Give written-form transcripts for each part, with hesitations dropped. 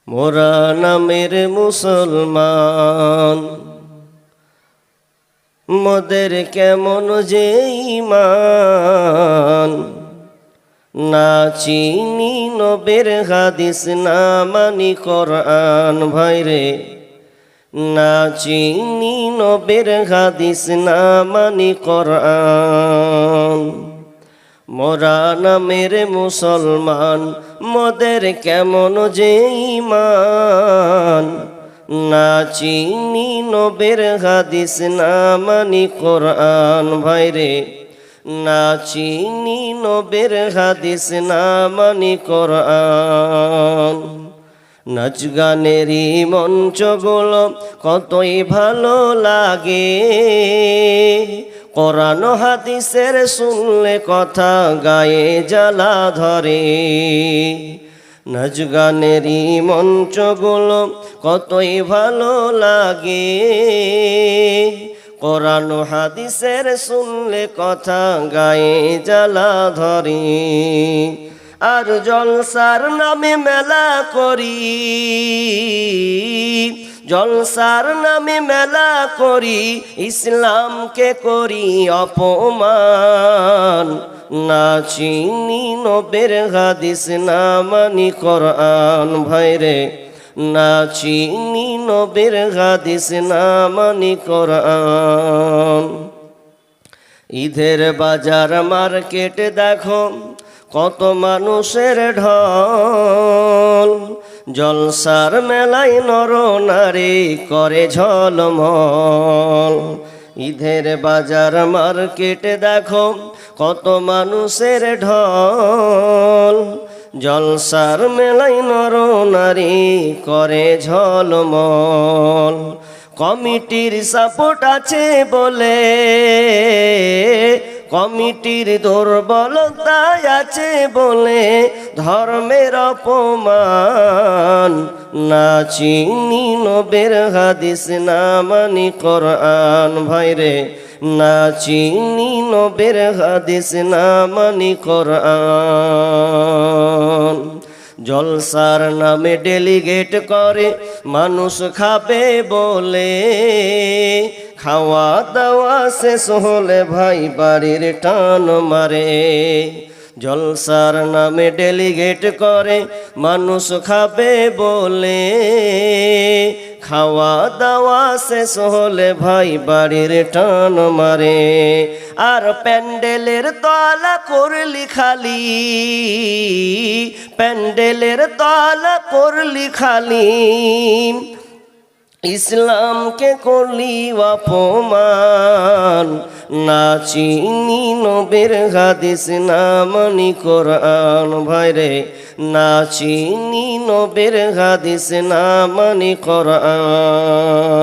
মোরা নামের মুসলমান, মোদের কেমন যে ঈমান। না চিনি নবীর হাদিস, না মানি কোরআন ভাইরে। না চিনি নবীর হাদিস, না মানি কোরআন। মোরা নামের মুসলমান, মোদের কেমন যে ঈমান। না চিনি নবীর হাদিস, না মানি কোরআন ভাইরে। না চিনি নবীর হাদিস, না মানি কোরআন। নাচ গানেরই মঞ্চগুলো কতই ভালো লাগে, কোরআন হাদিসের শুনলে কথা গায়ে জ্বালা ধরে। নাচ গানেরই মঞ্চগুলো কতই ভালো লাগে, কোরআন হাদিসের শুনলে কথা গায়ে জ্বালা ধরে। আর জলসার নামে মেলা করি, জলসার নামে মেলা করি, ইসলামকে করি অপমান। না চিনি নবীর হাদিস, না মানি কোরআন ভাইরে। না চিনি নবীর হাদিস, না মানি কোরআন। ঈদের বাজার মার্কেট দেখো কত মানুষের ঢল, জলসার মেলায় নর নারী করে ঝলমল। ঈদের বাজার মার্কেট দেখো কত মানুষের ঢল, জলসার মেলায় নর নারী করে ঝলমল। কমিটির সাপোর্ট আছে বলে, কমিটির দুর্বলতা আছে বলে ধর্মের অপমান। না চিনি নবীর হাদিস, না মানি কোরআন ভাইরে। না চিনি নবীর হাদিস, না মানি কোরআন। জলসার নামে ডেলিগেট করে মানুষ খাবে বলে, খাওয়া দাওয়া শেষ হলে ভাই বাড়ির টান মারে। জলসার নামে ডেলিগেট করে মানুষ খাবে বলে, খাওয়া দাওয়া শেষ হলে ভাই বাড়ির টান মারে। আর প্যান্ডেলের তলা করলি খালি, প্যান্ডেলের তলা করলি খালি, ইসলামকে করলি অপমান। না চিনি নবীর হাদিস, না মানি কোরআন ভাইরে। না চিনি নবীর হাদিস, না মানি কোরআন।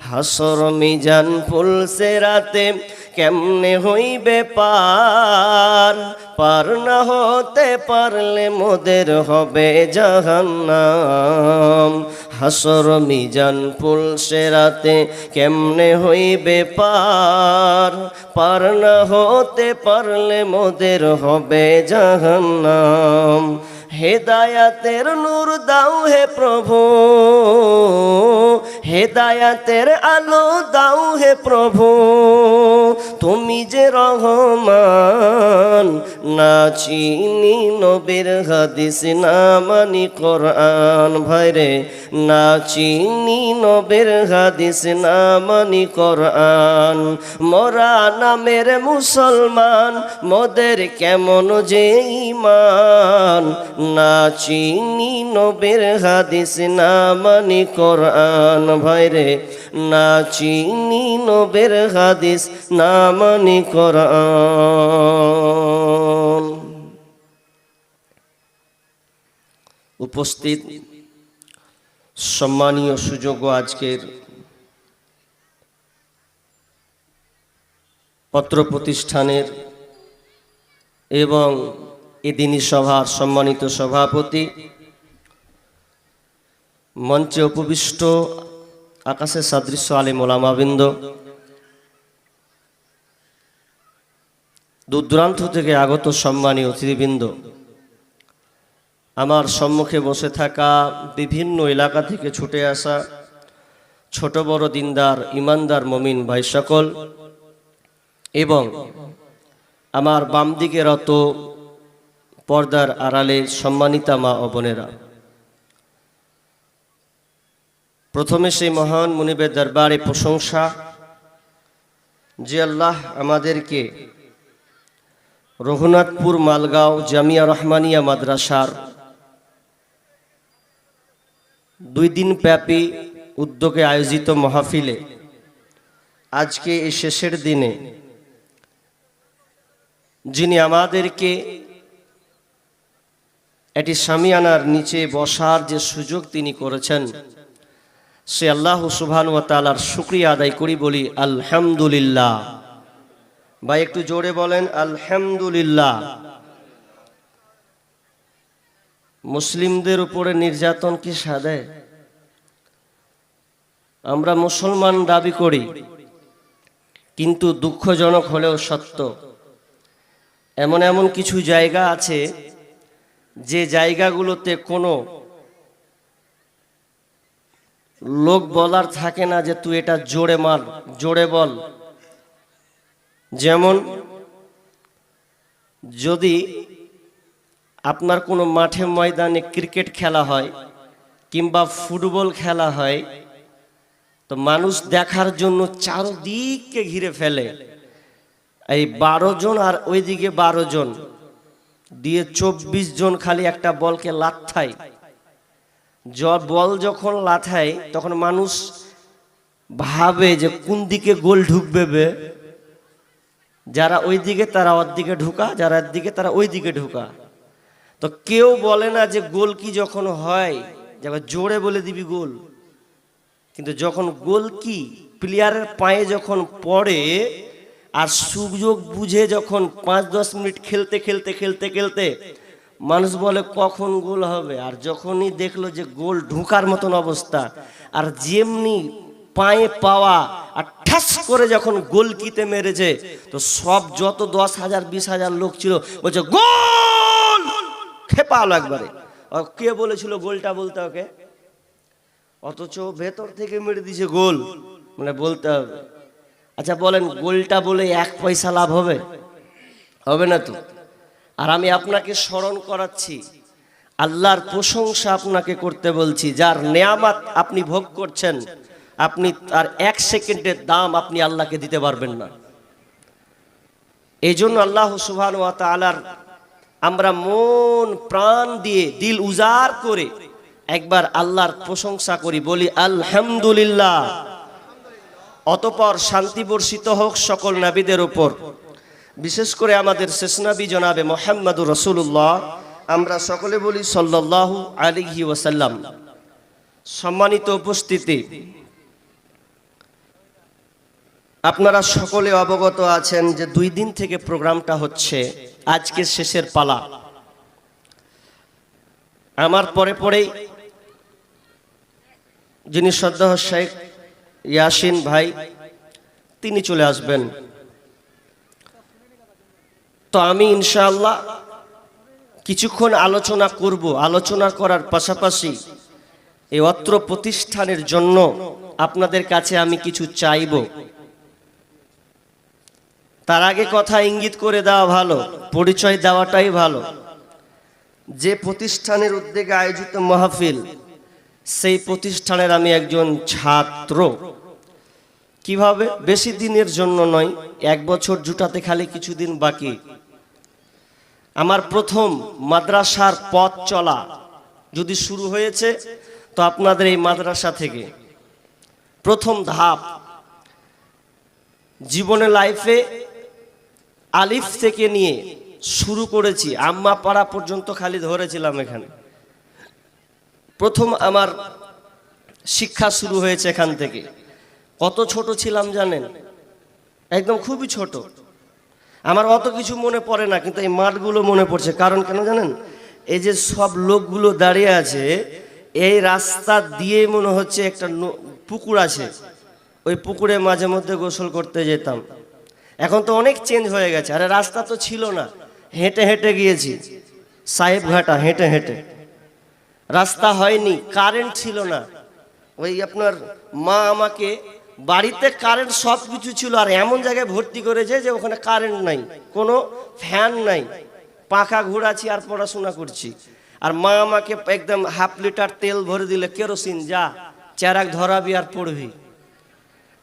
হাসর মিজান ফুলসে রাতে কেমনে হইবে পার, পার না হতে পারলে মোদের হবে জাহান্নাম। হাসর মিজান ফুলসে রাতে কেমনে হইবে পার, পার না হতে পারলে মোদের হবে জাহান্নাম। হেদায়াতের নূর দাও হে প্রভু, হেদায়াতের আলো দাও হে প্রভু, তুমি যে রহমান। না চিনি নবীর হাদিস, না মানি কোরআন ভাইরে। না চিনি নবীর হাদিস, না মানি কোরআন। মোরা নামের মুসলমান, মোদের কেমন যে ঈমান। না চিনি নবীর হাদিস, না মানি কোরআন ভাইরে। না চিনি নবীর হাদিস, না মানি কোরআন। উপস্থিত সম্মানীয় সুযোগ্য আজকের পত্র প্রতিষ্ঠানের এবং এদিনী সভার সম্মানিত সভাপতি, মঞ্চে উপবিষ্ট আকাশের সাদৃশ্য আলেম ওলামাবৃন্দ, দূর দূরান্ত থেকে আগত সম্মানীয় অতিথিবৃন্দ, আমার সম্মুখে বসে থাকা বিভিন্ন এলাকা থেকে ছুটে আসা ছোট বড় দিনদার ইমানদার মুমিন ভাই সকল এবং আমার বাম দিকে রত পর্দার আড়ালে সম্মানিতা মা ও বোনেরা, প্রথমে সেই মহান মুনিবের দরবারে প্রশংসা যে আল্লাহ আমাদেরকে রঘুনাথপুর মালগাঁও জামিয়া রহমানিয়া মাদ্রাসার 2 দিন ব্যাপী উদ্যোগে আয়োজিত মাহফিলে আজকে এই শেষের দিনে যিনি আমাদেরকে এটি শামিয়ানার নিচে বসার যে সুযোগ তিনি করেছেন, সে আল্লাহ সুবহানাহু ওয়া তাআলার শুকরিয়া আদায় করি, বলি আলহামদুলিল্লাহ। ভাই একটু জোরে বলেন আলহামদুলিল্লাহ। মুসলিমদের উপরে নির্যাতন কি সাধে? আমরা মুসলমান দাবি করি, কিন্তু দুঃখজনক হলেও সত্য, এমন এমন কিছু জায়গা আছে যে জায়গাগুলোতে কোনো লোক বলার থাকে না যে তুই এটা জোরে মার, জোরে বল। যেমন যদি আপনার কোনো মাঠে ময়দানে ক্রিকেট খেলা হয় কিংবা ফুটবল খেলা হয়, তো মানুষ দেখার জন্য চারদিকে ঘিরে ফেলে, এই 12 জন আর ওইদিকে 12 জন দিয়ে 24 জন খালি একটা বলকে লাথায়। বল যখন লাথায় তখন মানুষ ভাবে যে কোন দিকে গোল ঢুকবে, যারা ওই দিকে তারা ওর দিকে ঢুকা, যারা এর দিকে তারা ওই দিকে ঢুকা। তো কেউ বলে না যে গোল কি যখন হয় যাবে জোরে বলে দিবি গোল, কিন্তু যখন গোল কি প্লেয়ারের পায়ে যখন পড়ে আর সুযোগ বুঝে যখন 5-10 মিনিট খেলতে খেলতে খেলতে খেলতে মানুষ বলে কখন গোল হবে, আর যখনই দেখলো যে গোল ঢুকার মতন অবস্থা আর যেমনি পায়ে পাওয়া আর ঠাস করে যখন গোল কিতে মেরেছে, তো সব যত 10,000 20,000 লোক ছিল বলছে গোল, খেপালো একবারে। কে বলেছিল গোলটা বলতে ওকে? অথচ ভেতর থেকে মেরে দিয়েছে গোল, মানে বলতে হবে। আচ্ছা বলেন, গোলটা বলে 1 পয়সা লাভ হবে? হবে না তো। আর আমি আপনাকে স্মরণ করাচ্ছি, আল্লাহর প্রশংসা আপনাকে করতে বলছি, যার নেয়ামত আপনি ভোগ করছেন, আপনি তার 1 সেকেন্ডের দাম আপনি আল্লাহকে দিতে পারবেন না। এই জন্য আল্লাহ সুবহানাহু ওয়া তাআলার আমরা মন প্রাণ দিয়ে দিল উজাড় করে একবার আল্লাহর প্রশংসা করি, বলি আলহামদুলিল্লাহ। অতঃপর শান্তি বর্ষিত হোক সকল নবীদের উপর, বিশেষ করে আমাদের শেষ নবী জনাবে মুহাম্মদুর রাসূলুল্লাহ, আমরা সকলে বলি সাল্লাল্লাহু আলাইহি ওয়াসাল্লাম। সম্মানিত উপস্থিতি, আপনারা সকলে অবগত আছেন যে 2 দিন থেকে প্রোগ্রামটা হচ্ছে, আজকে শেষের পালা। আমার পরে পরেই যিনি শ্রদ্ধেয় শেখ ইয়াসিন ভাই তিনি চলে আসবেন। তো আমি ইনশাআল্লাহ কিছুক্ষণ আলোচনা করব। আলোচনা করার পাশাপাশি এই অত্র প্রতিষ্ঠানের জন্য আপনাদের কাছে আমি কিছু চাইব। তার আগে কথা ইঙ্গিত করে দেওয়া ভালো, পরিচয় দেওয়াটাই ভালো। যে প্রতিষ্ঠানের উদ্যোগে আয়োজিত মাহফিল, সেই প্রতিষ্ঠানের আমি একজন ছাত্র। কিভাবে? বেশি দিনের জন্য নয়, 1 বছর জুটাতে খালি কিছুদিন বাকি। আমার প্রথম মাদ্রাসার পথ চলা যদি শুরু হয়েছে, তো আপনাদের এই মাদ্রাসা থেকে প্রথম ধাপ জীবনে, লাইফে আলিফ থেকে নিয়ে শুরু করেছি, আম্মা পাড়া পর্যন্ত খালি ধরেছিলাম এখানে। প্রথম আমার শিক্ষা শুরু হয়েছে এখান থেকে। কত ছোট ছিলাম জানেন? একদম খুবই ছোট। আমার অত কিছু মনে পড়ে না, কিন্তু এই মাঠগুলো মনে পড়ছে। কারণ কেন জানেন? এই যে সব লোকগুলো দাঁড়িয়ে আছে, এই রাস্তা দিয়ে মনে হচ্ছে একটা পুকুর আছে, ওই পুকুরে মাঝে মধ্যে গোসল করতে যেতাম। এখন তো অনেক চেঞ্জ হয়ে গেছে। আরে রাস্তা তো ছিল না, হেঁটে হেঁটে গিয়েছি, সাহেবঘাটা হেঁটে হেঁটে। রাস্তা হয়নি, কারেন্ট ছিল না। ওই আপনার মা আমাকে বাড়িতে কারেন্ট সব কিছু ছিল, আর এমন জায়গায় ভর্তি করেছে যে ওখানে কারেন্ট নাই, কোনো ফ্যান নাই, পাখা ঘোরাচ্ছি আর পড়াশোনা করছি। আর মা আমাকে একদম হাফ লিটার তেল ভরে দিলে, কেরোসিন, যা চেরাক ধরাবি আর পড়বি।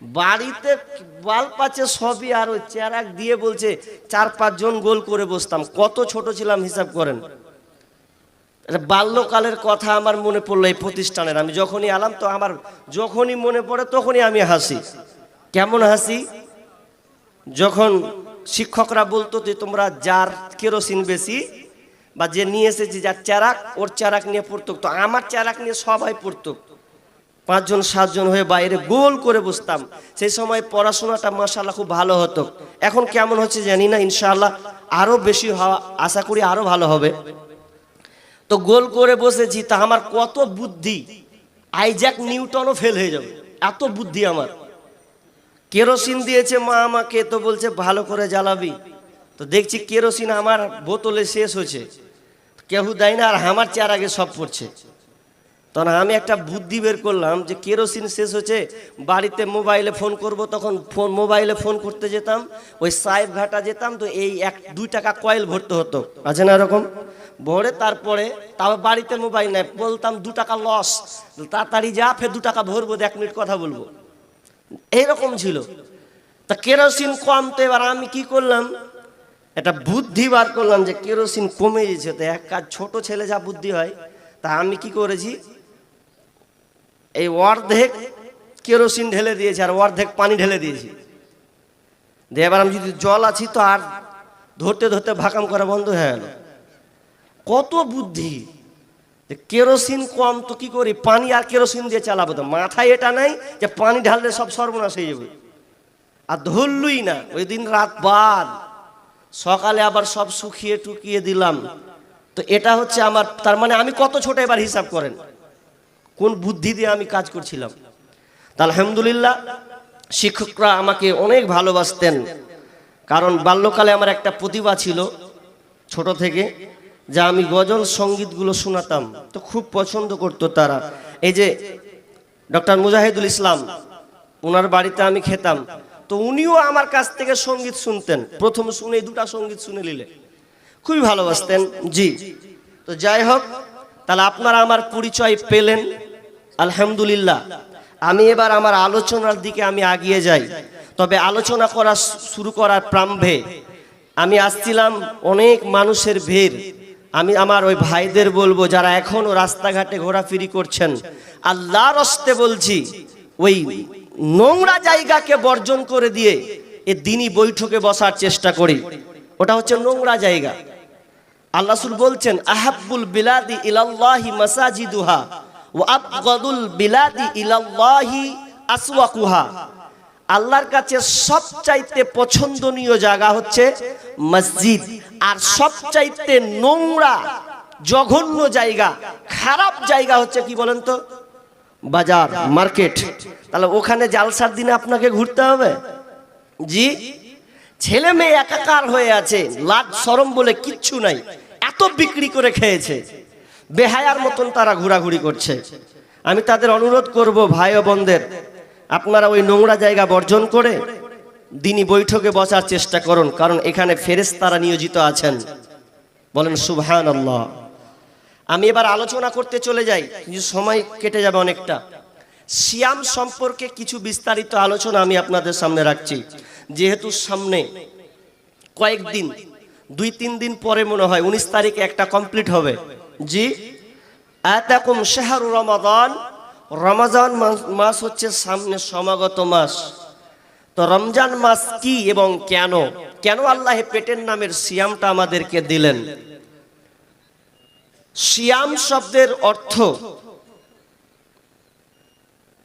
বাড়িতে বাল্ব আছে সবই, আর ওই চেরাক দিয়ে বলছে 4-5 জন গোল করে বসতাম। কত ছোট ছিলাম হিসাব করেন। বাল্যকালের কথা আমার মনে পড়লো এই প্রতিষ্ঠানের। আমি যখনই আলাম তো আমার যখনই মনে পড়ে তখনই আমি হাসি। কেমন হাসি? যখন শিক্ষকরা বলতো যে তোমরা যার কেরোসিন বেশি বা যে নিয়ে এসেছি যার চেরাক, ওর চেরাক নিয়ে পড়তো। তো আমার চেরাক নিয়ে সবাই পড়তো, 5 জন 7 জন হয়ে বাইরে গোল করে বসতাম। সেই সময় পড়াশোনাটা মাশাআল্লাহ খুব ভালো হতো। এখন কেমন হচ্ছে জানি না, ইনশাআল্লাহ আরো বেশি হওয়া আশা করি, আরো ভালো হবে। তো গোল করে বসেছি, তা আমার কত বুদ্ধি, আইজ্যাক নিউটনও ফেল হয়ে যাবে, এত বুদ্ধি আমার। কেরোসিন দিয়েছে মা আমাকে, তো বলছে ভালো করে জ্বালাবি। তো দেখছি কেরোসিন আমার বোতলে শেষ হয়েছে, কেউ দেয় না, আর আমার চেয়ার আগে সব পড়ছে। তখন আমি একটা বুদ্ধি বের করলাম যে কেরোসিন শেষ হচ্ছে, বাড়িতে মোবাইলে ফোন করব। তখন মোবাইলে ফোন করতে যেতাম, ওই সাহেব ঘাটা যেতাম, তো এই 1-2 টাকা কয়েল ভরতে হতো, আছে না এরকম, ভরে তারপরে তাও বাড়িতে মোবাইল নেই, বলতাম 2 টাকা লস, তাড়াতাড়ি যা, ফের 2 টাকা ভরবো, 1 মিনিট কথা বলবো। এইরকম ছিল। তা কেরোসিন কম, তো এবার আমি কি করলাম, একটা বুদ্ধি বার করলাম যে কেরোসিন কমে গেছে। তো এক কাজ, ছোট ছেলে যা বুদ্ধি হয়, তা আমি কি করেছি, এই অর্ধেক কেরোসিন ঢেলে দিয়েছি আর অর্ধেক পানি ঢেলে দিয়েছি। দিয়ে এবার আমি যদি জল আছি তো আর ধরতে ধরতে ভাকাম করা বন্ধ হয়ে গেল। কত বুদ্ধি! কেরোসিন কম তো কি করি, পানি আর কেরোসিন দিয়ে চালাবো। তো মাথায় এটা নাই যে পানি ঢাললে সব সর্বনাশ হয়ে যাবে, আর ধরলুই না। ওই দিন রাত বাদ, সকালে আবার সব শুকিয়ে টুকিয়ে দিলাম। তো এটা হচ্ছে আমার, তার মানে আমি কত ছোট, এবার হিসাব করেন কোন বুদ্ধি দিয়ে আমি কাজ করছিলাম। তা আলহামদুলিল্লাহ শিক্ষকরা আমাকে অনেক ভালোবাসতেন, কারণ বাল্যকালে আমার একটা প্রতিভা ছিল ছোট থেকে, যা আমি গজল সঙ্গীতগুলো শোনাতাম, তো খুব পছন্দ করতো তারা। এই যে ডক্টর মুজাহিদুল ইসলাম, ওনার বাড়িতে আমি খেতাম, তো উনিও আমার কাছ থেকে সঙ্গীত শুনতেন। প্রথম শুনে 2টা সঙ্গীত শুনে নিলে খুবই ভালোবাসতেন। জি, তো যাই হোক, তাহলে আপনারা আমার পরিচয় পেলেন আলহামদুলিল্লাহ। আমি এবার আমার আলোচনার দিকে আমি এগিয়ে যাই। তবে আলোচনা করা শুরু করার প্রারম্ভে আমি আসছিলাম অনেক মানুষের ভিড়। আমি আমার ওই ভাইদের বলবো যারা এখনো রাস্তাঘাটে ঘোরাফেরি করছেন, আল্লাহর হস্তে বলছি, ওই নোংরা জায়গাকে বর্জন করে দিয়ে এ দিনী বৈঠকে বসার চেষ্টা করি। ওটা হচ্ছে নোংরা জায়গা। আল্লাহ রাসূল বলছেন, আহাব্বুল বিলাদি ইলাল্লাহি মাসাজিদুহা ওয়া আবগাদুল বিলাদি ইলাল্লাহি আসওয়াকুহা। আল্লাহর কাছে সবচাইতে পছন্দনীয় জায়গা হচ্ছে মসজিদ, আর সবচাইতে নোংরা জঘন্য জায়গা, খারাপ জায়গা হচ্ছে কি বলেন তো, বাজার, মার্কেট। তাহলে ওখানে জালসার দিনে আপনাকে ঘুরতে হবে? জি, ছেলে মেয়ে একাকার হয়ে আছে, লাজ শরম বলে কিচ্ছু নাই, এত বিক্রি করে খেয়েছে, বেহায়ার মতন তারা ঘোরাঘুরি করছে। আমি তাদের অনুরোধ করব, ভাই ও বোনদের, আপনারা ওই নোংরা জায়গা বর্জন করে দিনী বৈঠকে বসার চেষ্টা করুন, কারণ এখানে ফেরেশতারা নিয়োজিত আছেন। বলেন সুবহানাল্লাহ। আমি এবার আলোচনা করতে চলে যাই, কিছু সময় কেটে যাবে অনেকটা। সিয়াম সম্পর্কে কিছু বিস্তারিত আলোচনা আমি আপনাদের সামনে রাখছি, যেহেতু সামনে কয়েকদিন, 2-3 দিন পরে মনে হয় 19 তারিখে একটা কমপ্লিট হবে। জি, আতাকুম শাহরু রমাদান, রমজান মাস হচ্ছে সামনে সমাগত মাস। তো রমজান মাস কি এবং কেন, কেন আল্লাহ পেটের নামের সিয়ামটা আমাদেরকে দিলেন? সিয়াম শব্দের অর্থ,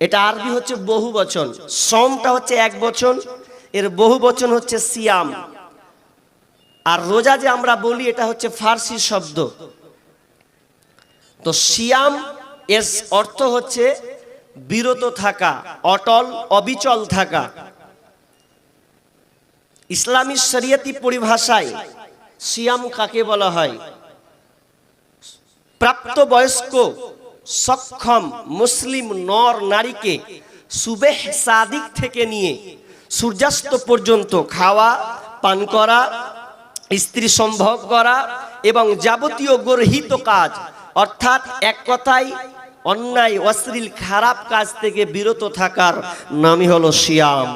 এটা আরবি হচ্ছে বহু বচন, সমটা হচ্ছে এক বচন, এর বহু বচন হচ্ছে সিয়াম। আর রোজা যে আমরা বলি এটা হচ্ছে ফার্সি শব্দ। তো সিয়াম এর অর্থ হচ্ছে বিরত থাকা, অটল অবিচল থাকা। ইসলামী শরিয়তি পরিভাষায় সিয়াম কাকে বলা হয়? প্রাপ্তবয়স্ক সক্ষম মুসলিম নর নারীকে সুবেহ সাদিক থেকে নিয়ে সূর্যাস্ত পর্যন্ত খাওয়া, পান করা, স্ত্রী সম্ভোগ করা এবং যাবতীয় গর্হিত কাজ, অর্থাৎ এক কথায় অন্যায় অশ্লীল খারাপ কাজ থেকে বিরত থাকার নামই হলো সিয়াম।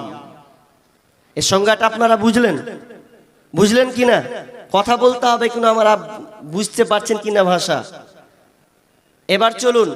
এই সংজ্ঞাটা আপনারা বুঝলেন কিনা? কথা বলতে হবে কিনা, আমরা বুঝতে পারছেন কিনা ভাষা? এবার চলুন